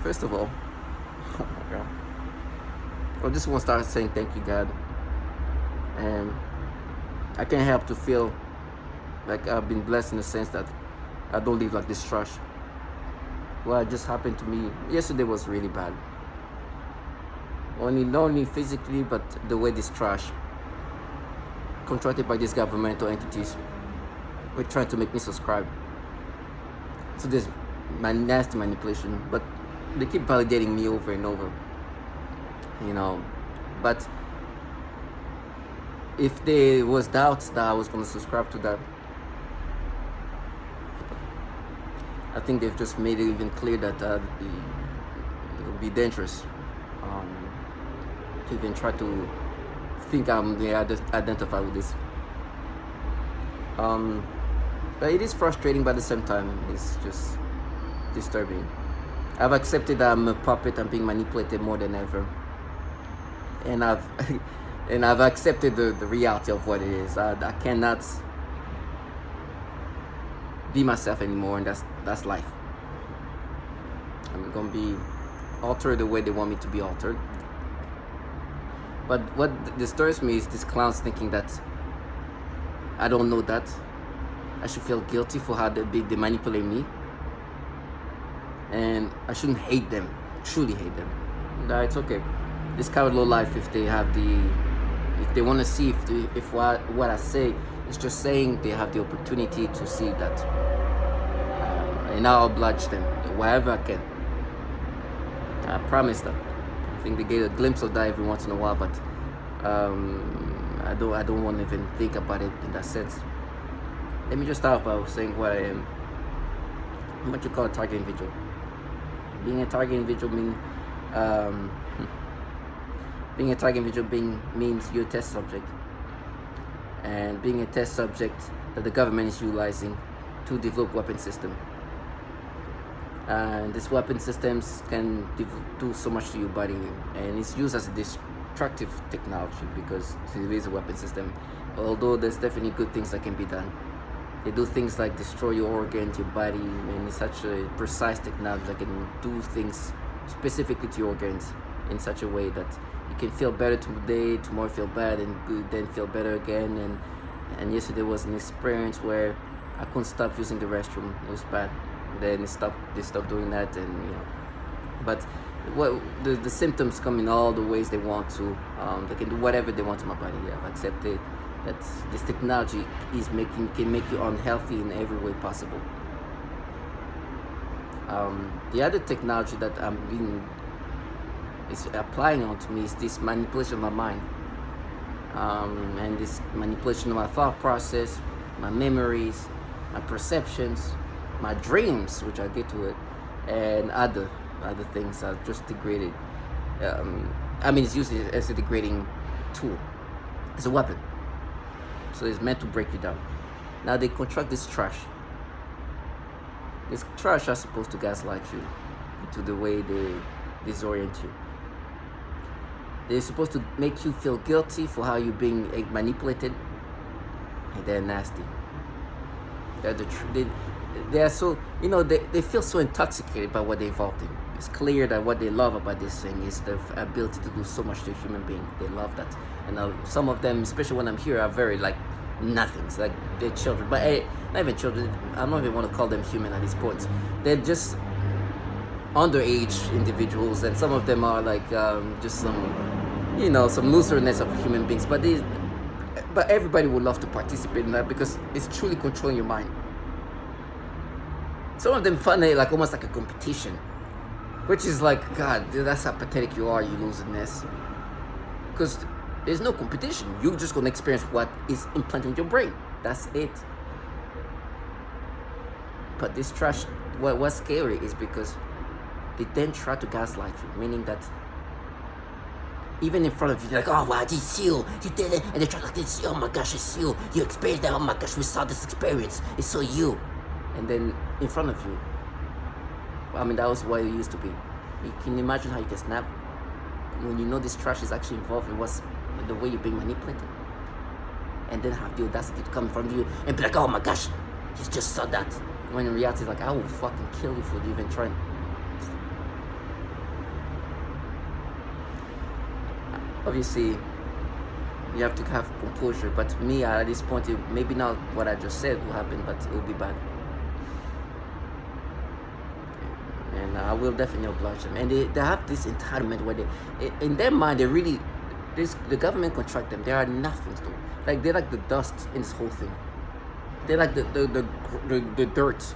First of all, oh my God, I just want to start saying thank you, God. And I can't help to feel like I've been blessed in the sense that I don't live like this trash. What just happened to me yesterday was really bad. Not only physically, but the way this trash, contracted by these governmental entities, were trying to make me subscribe to this nasty manipulation. But they keep validating me over and over, But if there was doubts that I was going to subscribe to that, I think they've just made it even clear that it would be dangerous to even try to think I'm identified with this. But it is frustrating, but at the same time, it's just disturbing. I've accepted that I'm a puppet. I'm being manipulated more than ever, and I've accepted the reality of what it is. I cannot be myself anymore, and that's life. I'm gonna be altered the way they want me to be altered. But what disturbs me is these clowns thinking that I don't know that I should feel guilty for how they manipulate me, and I shouldn't hate them, truly hate them. Nah, it's okay. This coward low life, if they want to see if what I say is just saying, they have the opportunity to see that, and I'll oblige them wherever I can. I promise them. I think they get a glimpse of that every once in a while, but I don't want to even think about it in that sense. Let me just start by saying what I am. What you call a target individual. Being a target individual means you're a test subject, and being a test subject that the government is utilizing to develop weapon system. And these weapon systems can do so much to your body, and it's used as a destructive technology because it is a weapon system. Although there's definitely good things that can be done, they do things like destroy your organs, your body, and it's such a precise technology that can do things specifically to your organs in such a way that you can feel better today, tomorrow feel bad, and good, then feel better again. And yesterday was an experience where I couldn't stop using the restroom. It was bad. Then they stopped doing that, and but what the symptoms come in all the ways they want to. They can do whatever they want to my body. I've accepted that this technology can make you unhealthy in every way possible. The other technology that is applying onto me is this manipulation of my mind, and this manipulation of my thought process, my memories, my perceptions, my dreams, which I'll get to it, and other things are just degraded. It's used as a degrading tool. It's a weapon. So it's meant to break you down. Now they construct this trash. This trash are supposed to gaslight you into the way they disorient you. They're supposed to make you feel guilty for how you're being manipulated, and they're nasty. They're so, they feel so intoxicated by what they involved in. It's clear that what they love about this thing is the ability to do so much to a human being. They love that. And some of them, especially when I'm here, are very like nothings. Like they're children. But not even children. I don't even want to call them human at these points. They're just underage individuals. And some of them are like just some looseness of human beings. But everybody would love to participate in that because it's truly controlling your mind. Some of them find it like almost like a competition, which is like, God, that's how pathetic you are, you loserness. Because there's no competition. You're just gonna experience what is implanted in your brain. That's it. But this trash, what's scary is because they then try to gaslight you, meaning that even in front of you, they're like, oh wow, it's you did it, and they try like this, oh my gosh, it's you experienced that, oh my gosh, we saw this experience, it's so you. And then in front of you, that was what it used to be. You can imagine how you can snap when you know this trash is actually involved in the way you're being manipulated, and then have the audacity to come in front of you and be like, oh my gosh, you just saw that. When in reality, it's like, I will fucking kill you for even trying. obviously you have to have composure. But me, at this point, maybe not what I just said will happen, but it will be bad. And I will definitely oblige them. And they have this entitlement where they, in their mind, they really, the government contract them. They are nothing though. Like they're like the dust in this whole thing. They're like the dirt.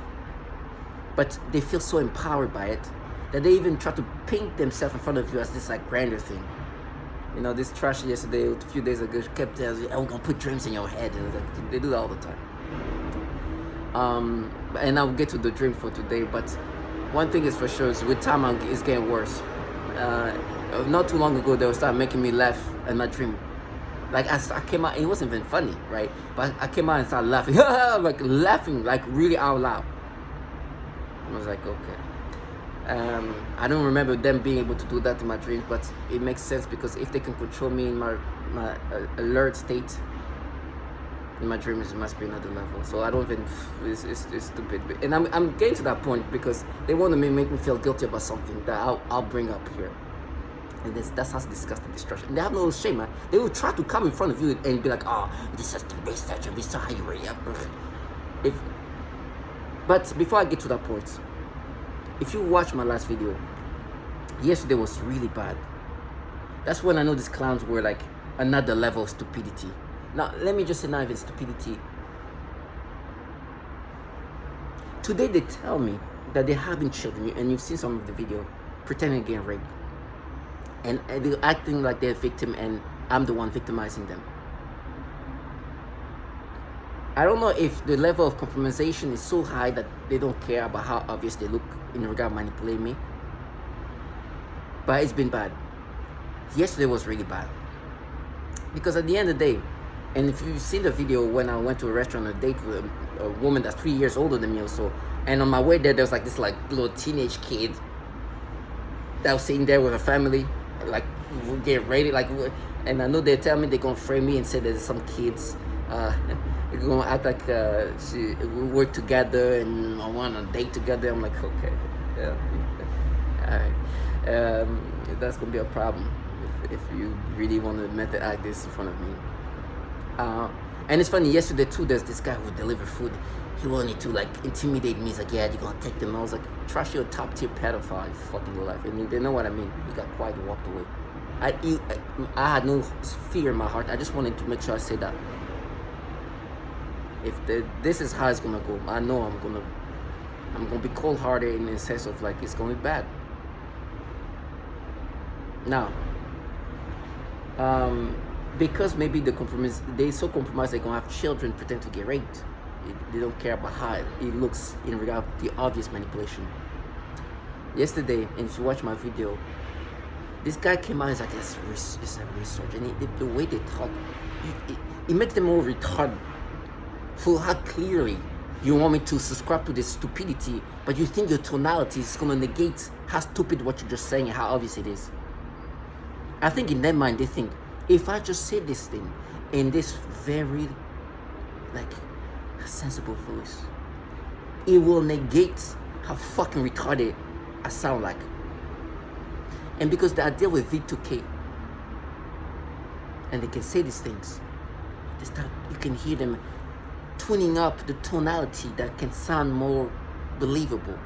But they feel so empowered by it that they even try to paint themselves in front of you as this like grander thing. You know, this trash yesterday, a few days ago, kept telling you, "Oh, we're gonna put dreams in your head," and like, they do that all the time. And I'll get to the dream for today, but one thing is for sure is with time it's getting worse. Not too long ago, they would start making me laugh in my dream. Like I came out, it wasn't even funny, right? But I came out and started laughing, like laughing, like really out loud. I was like, okay. I don't remember them being able to do that in my dreams, but it makes sense because if they can control me in my alert state, in my dreams, it must be another level. So I don't even, it's stupid. And I'm getting to that point because they want to make me feel guilty about something that I'll bring up here. And that's how disgusting destruction. And they have no shame, man. They will try to come in front of you and be like, "Oh, this is the research, and we saw how you were." But before I get to that point, if you watch my last video, yesterday was really bad. That's when I know these clowns were like another level of stupidity. Now, let me just say, not even stupidity. Today they tell me that they're having children, and you've seen some of the video, pretending to get raped. And they're acting like they're a victim, and I'm the one victimizing them. I don't know if the level of compromisation is so high that they don't care about how obvious they look in regard to manipulating me. But it's been bad. Yesterday was really bad. Because at the end of the day, and if you've seen the video when I went to a restaurant on a date with a woman that's 3 years older than me also, and on my way there was like this like little teenage kid that was sitting there with a family, like get ready, like, and I know they tell me they're gonna frame me and say there's some kids they're gonna act like we work together and I want to date together. I'm like, okay, yeah, all right, that's gonna be a problem if you really want to method act this in front of me. And it's funny, yesterday too, there's this guy who delivered food. He wanted to like intimidate me. He's like, "Yeah, you're gonna take them." I was like, "Trash, you're a top tier pedophile, you fucking low life." And they know what I mean. He got quiet and walked away. I had no fear in my heart. I just wanted to make sure I say that. If this is how it's gonna go, I know I'm gonna be cold-hearted in the sense of like it's gonna be bad. Now, because maybe they so compromised they're gonna have children pretend to get raped. They don't care about how it looks in regard to the obvious manipulation. Yesterday, and if you watch my video, this guy came out and was like, it's a research, and the way they talk, it makes them more retarded. For how clearly you want me to subscribe to this stupidity, but you think your tonality is gonna negate how stupid what you're just saying and how obvious it is. I think in their mind they think, if I just say this thing in this very like sensible voice, it will negate how fucking retarded I sound like. And because they are dealing with V2K and they can say these things, you can hear them tuning up the tonality that can sound more believable.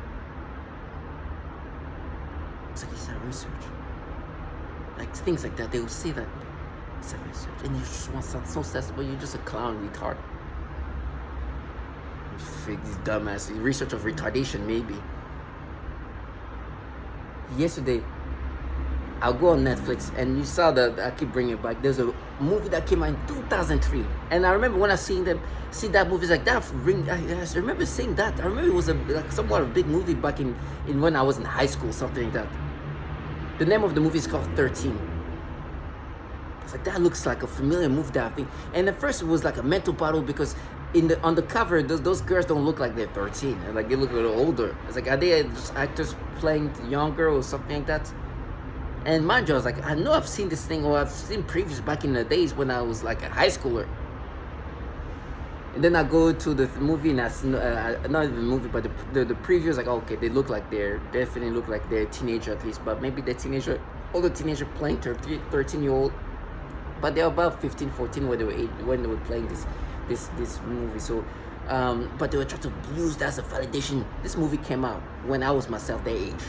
It's like it's a research. Like things like that, they will say that it's a research, and you just want to sound so sensible. You're just a clown retard. These dumbass research of retardation, maybe. Yesterday, I'll go on Netflix, and you saw that I keep bringing it back. There's a movie that came out in 2003, and I remember when I see that movie, it's like that ring. I remember seeing that. I remember it was like somewhat of a big movie back in when I was in high school, something like that. The name of the movie is called 13. It's like that looks like a familiar movie that I think. And at first it was like a mental battle because on the cover those girls don't look like they're 13. Like they look a little older. It's like, are they just actors playing younger or something like that? And mind you, I was like, I know I've seen this thing, or I've seen previews back in the days when I was like a high schooler. And then I go to the movie, and not even the movie, but the previews, like, okay, they definitely look like they're a teenager at least, but maybe they're older teenager playing 13-year-old. but they're about 15, 14 when they were when they were playing this movie. So, but they were trying to use that as a validation. This movie came out when I was myself their age.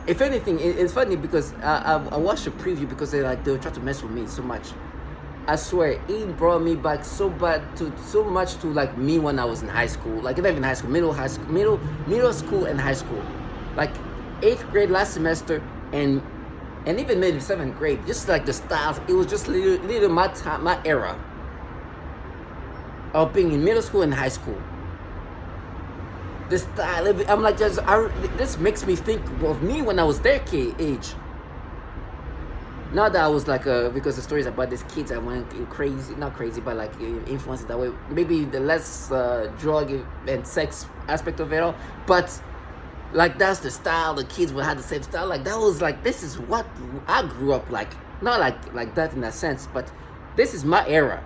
If anything, it's funny because I watched the preview because they were trying to mess with me so much. I swear, it brought me back so much to like me when I was in high school, like not even high school, middle school and high school, like 8th grade last semester and even maybe 7th grade. Just like the styles, it was just little my time, my era of being in middle school and high school. The style, I'm like, this makes me think of me when I was their age. Not that I was like, because the stories about these kids, I went crazy, not crazy, but like influenced that way. Maybe the less drug and sex aspect of it all, but like that's the style. The kids would have the same style. Like that was like, this is what I grew up like. Not like that in that sense, but this is my era.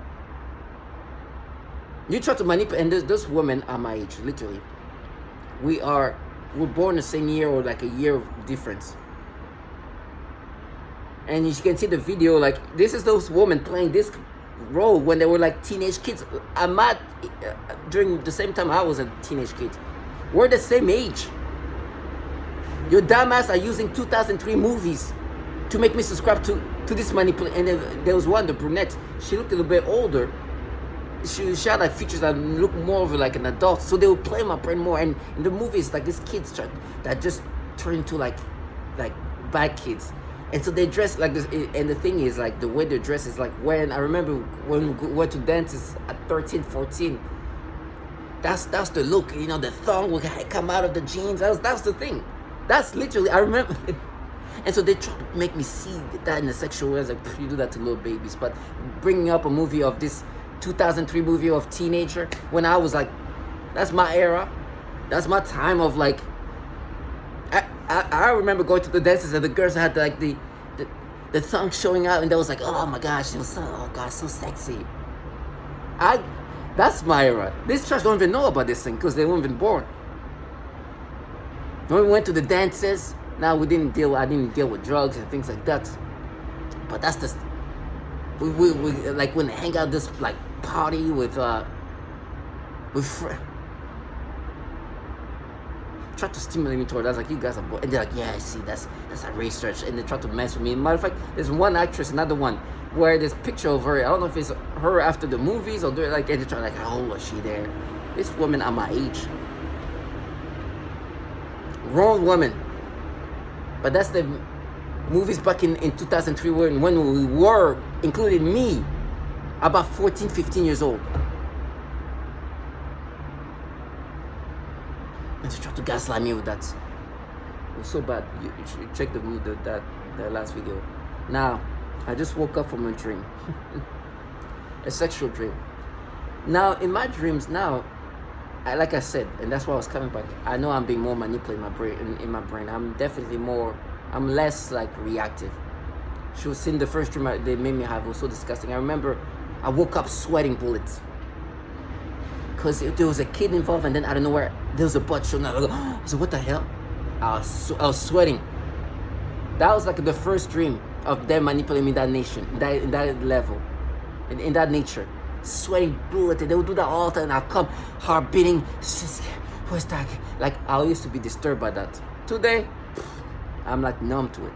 You try to manipulate, and those women are my age, literally. We're born the same year or like a year of difference. And you can see the video, like this is those women playing this role when they were like teenage kids. I'm not during the same time I was a teenage kid. We're the same age. Your dumbass are using 2003 movies to make me subscribe to this manipulation. And there was one, the brunette. She looked a little bit older. She had like features that look more of like an adult, so they would play my brain more. And in the movies, like these kids that just turn into like bad kids. And so they dress like this, and the thing is, like, the way they dress is like, when I remember when we went to dances at 13, 14, that's the look, you know, the thong would come out of the jeans. That's the thing. That's literally, I remember. And so they try to make me see that in a sexual way. I was like, you do that to little babies. But bringing up a movie of this 2003 movie of teenager, when I was like, that's my era. That's my time of like, I remember going to the dances and the girls had like the thong showing out, and they was like, oh my gosh, it was so sexy. That's my era. This church don't even know about this thing because they weren't even born. When we went to the dances, now I didn't deal with drugs and things like that. But that's the we like when they hang out this like party with friends. Try to stimulate me toward that. I was like, you guys are bored. And they're like, yeah, I see, that's a research. And they try to mess with me. Matter of fact, there's one actress, another one, where there's a picture of her. I don't know if it's her after the movies or they're like, and they try like, how old was she there? This woman at my age. Wrong woman. But that's the movies back in 2003 when we were, including me, about 14, 15 years old. And she tried to gaslight me with that. It was so bad. You should check the last video. Now, I just woke up from a dream. A sexual dream. Now, in my dreams now, like I said, and that's why I was coming back, I know I'm being more manipulated in my brain. I'm less like reactive. She was in the first dream they made me have. It was so disgusting. I remember I woke up sweating bullets. Because there was a kid involved, and then out of nowhere, there was a butt showing up. So what the hell? I was sweating. That was like the first dream of them manipulating me in that level, in that nature. Sweating bullet, and they would do that all the time, and I'll come, heart beating. Where's that? Like, I used to be disturbed by that. Today, I'm like numb to it.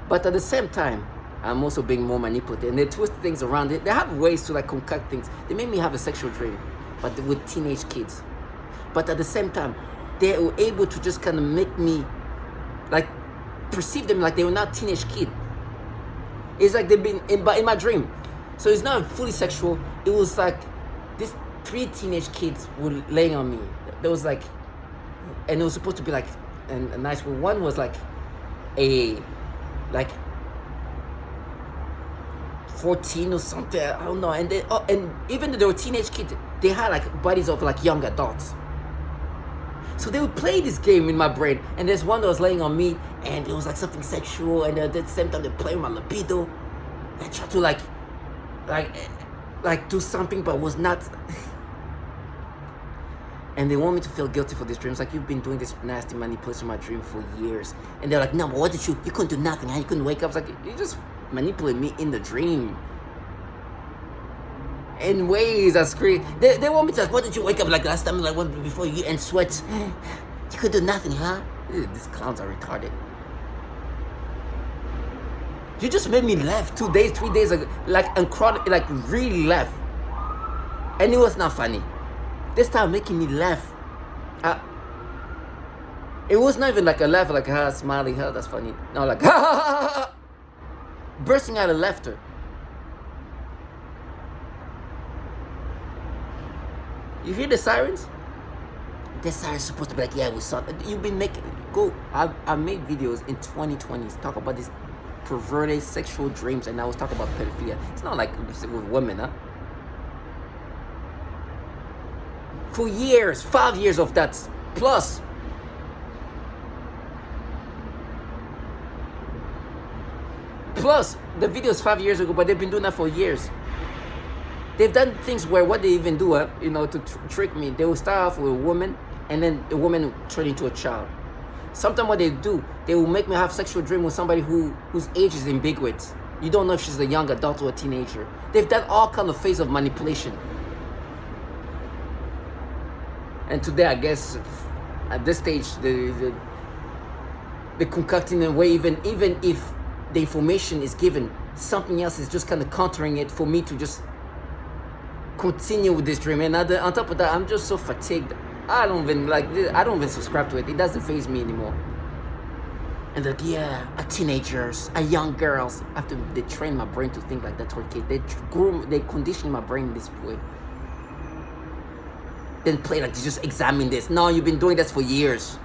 But at the same time, I'm also being more manipulated, and they twist things around. They have ways to like concoct things. They made me have a sexual dream, but with teenage kids. But at the same time, they were able to just kind of make me like perceive them like they were not teenage kid. It's like they've been in my dream. So it's not fully sexual. It was like these 3 teenage kids were laying on me. There was like, and it was supposed to be like a nice one. One was like a 14 or something, I don't know. And and even though they were teenage kids, they had like bodies of like young adults. So they would play this game in my brain, and there's one that was laying on me, and it was like something sexual, and at the same time they play with my libido. I tried to like do something, but was not. And they want me to feel guilty for these dreams. Like, you've been doing this nasty manipulation of my dream for years. And they're like, no, but what did you couldn't do nothing, huh? You couldn't wake up. It's like, you just manipulate me in the dream. In ways that's crazy. They want me to, like, what did you wake up like last time, like, before you and sweat? You could do nothing, huh? These clowns are retarded. You just made me laugh 2 days, 3 days ago, like really laugh. And it was not funny. They started making me laugh. It was not even like a laugh, like, smiling, that's funny. No, like, bursting out of laughter. You hear the sirens? The sirens supposed to be like, yeah, we saw that. You've been making, I made videos in 2020 talk about this perverted sexual dreams, and I was talking about pedophilia. It's not like with women, huh? For years, 5 years of that, plus. Plus, the videos 5 years ago, but they've been doing that for years. They've done things where what they even do, to trick me. They will start off with a woman, and then the woman will turn into a child. Sometimes what they do, they will make me have sexual dream with somebody whose age is ambiguous. You don't know if she's a young adult or a teenager. They've done all kind of phase of manipulation. And today, I guess, at this stage, the concocting a way, even if the information is given, something else is just kind of countering it for me to just continue with this dream. And on top of that, I'm just so fatigued. I don't even subscribe to it. It doesn't faze me anymore. And like, yeah, teenagers, young girls. After they train my brain to think like that toward kids, they condition my brain this way. Then play like, just examine this. No, you've been doing this for years.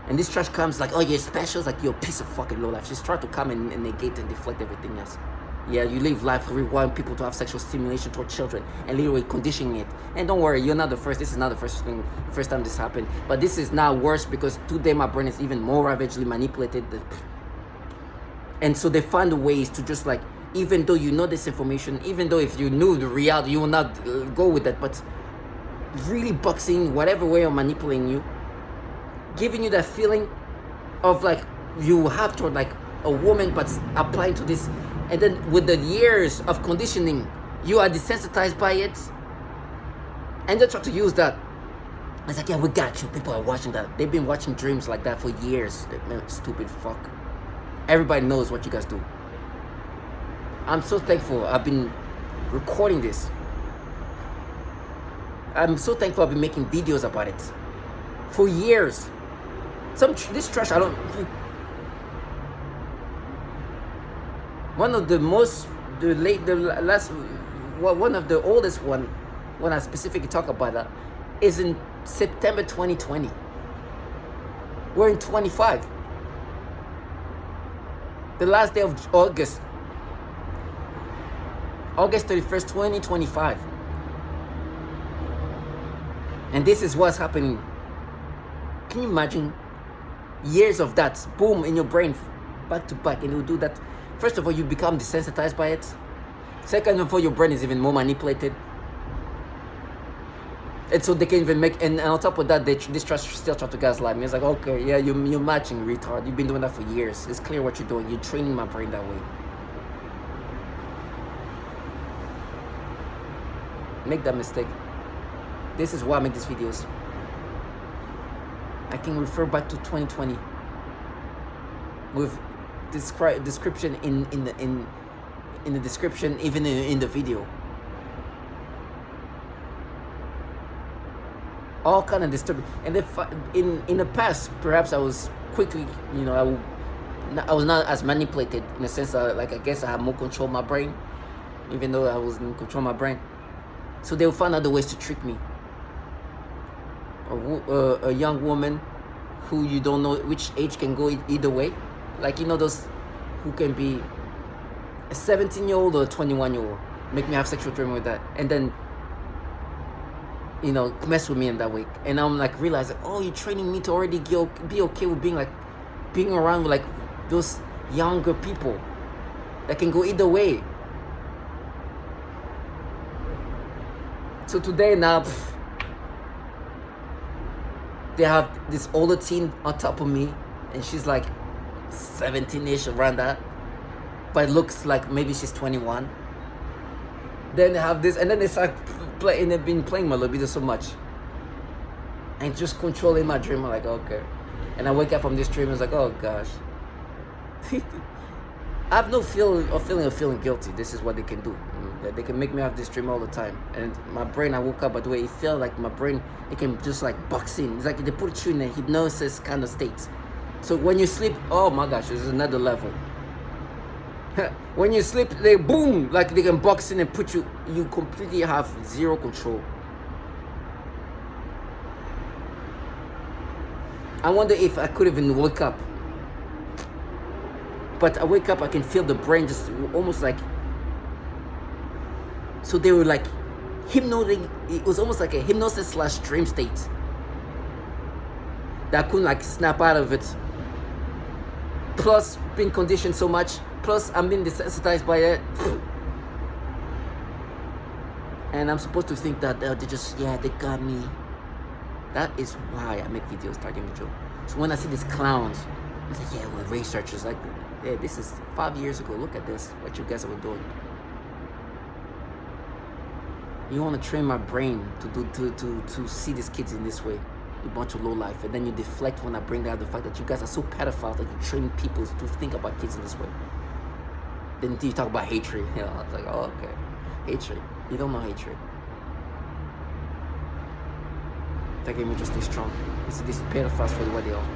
And this trash comes like, oh, you're special. It's like, you're a piece of fucking lowlife. She's trying to come and negate and deflect everything else. Yeah, you live life requiring people to have sexual stimulation toward children and literally conditioning it. And don't worry, you're not the first. This is not the first time this happened. But this is now worse because today my brain is even more ravagely manipulated. And so they find ways to just like, even though you know this information, even though if you knew the reality, you will not go with that. But really boxing whatever way of manipulating you, giving you that feeling of like you have toward like a woman, but applying to this. And then with the years of conditioning, you are desensitized by it. And they try to use that. It's like, yeah, we got you. People are watching that. They've been watching dreams like that for years. Stupid fuck. Everybody knows what you guys do. I'm so thankful I've been recording this. I'm so thankful I've been making videos about it for years. This trash, one of the oldest one, when I specifically talk about that, is in September 2020. We're in 25. The last day of August 31st, 2025. And this is what's happening. Can you imagine years of that, boom, in your brain, back to back, and it will do that. First of all, you become desensitized by it. Second of all, your brain is even more manipulated. And so they can even make, and on top of that, this trust still try to gaslight me. It's like, okay, yeah, you're matching, retard. You've been doing that for years. It's clear what you're doing. You're training my brain that way. Make that mistake. This is why I make these videos. I can refer back to 2020 with description in the description, even in the video. All kind of disturbing. And if in the past, perhaps I was quickly, I was not as manipulated in the sense that, like, I guess I have more control of my brain, even though I was in control of my brain. So they'll find other ways to trick me. A young woman who you don't know which age can go either way. Like, those who can be a 17-year-old or a 21-year-old. Make me have sexual dream with that. And then, mess with me in that way. And I'm like realizing, oh, you're training me to already be okay with being around with like those younger people that can go either way. So today now, They have this older teen on top of me, and she's like 17-ish, around that, but it looks like maybe she's 21. Then they have this, and then they start playing. They've been playing my libido so much, and just controlling my dream. I'm like, okay, and I wake up from this dream. It's like, oh gosh. I have no feeling of feeling guilty. This is what they can do. They can make me have this dream all the time. And my brain, I woke up, by the way, it felt like my brain, it can just like box in. It's like they put you in a hypnosis kind of state. So when you sleep, oh my gosh, this is another level. When you sleep, they boom, like they can box in and put you, you completely have zero control. I wonder if I could even wake up. But I wake up, I can feel the brain just almost like, so they were like hypnotic. It was almost like a hypnosis / dream state that I couldn't like snap out of it. Plus being conditioned so much, plus I'm being desensitized by it. And I'm supposed to think that they just, yeah, they got me. That is why I make videos targeting the joke. So when I see these clowns, it's like, yeah, we're researchers. Like, yeah, this is 5 years ago. Look at this, what you guys were doing. You want to train my brain to see these kids in this way, a bunch of low life, and then you deflect when I bring out the fact that you guys are so pedophile that you train people to think about kids in this way. Then you talk about hatred. You know, I was like, oh, okay, hatred. You don't know hatred. That game will just stay strong. It's these pedophiles for the way they are.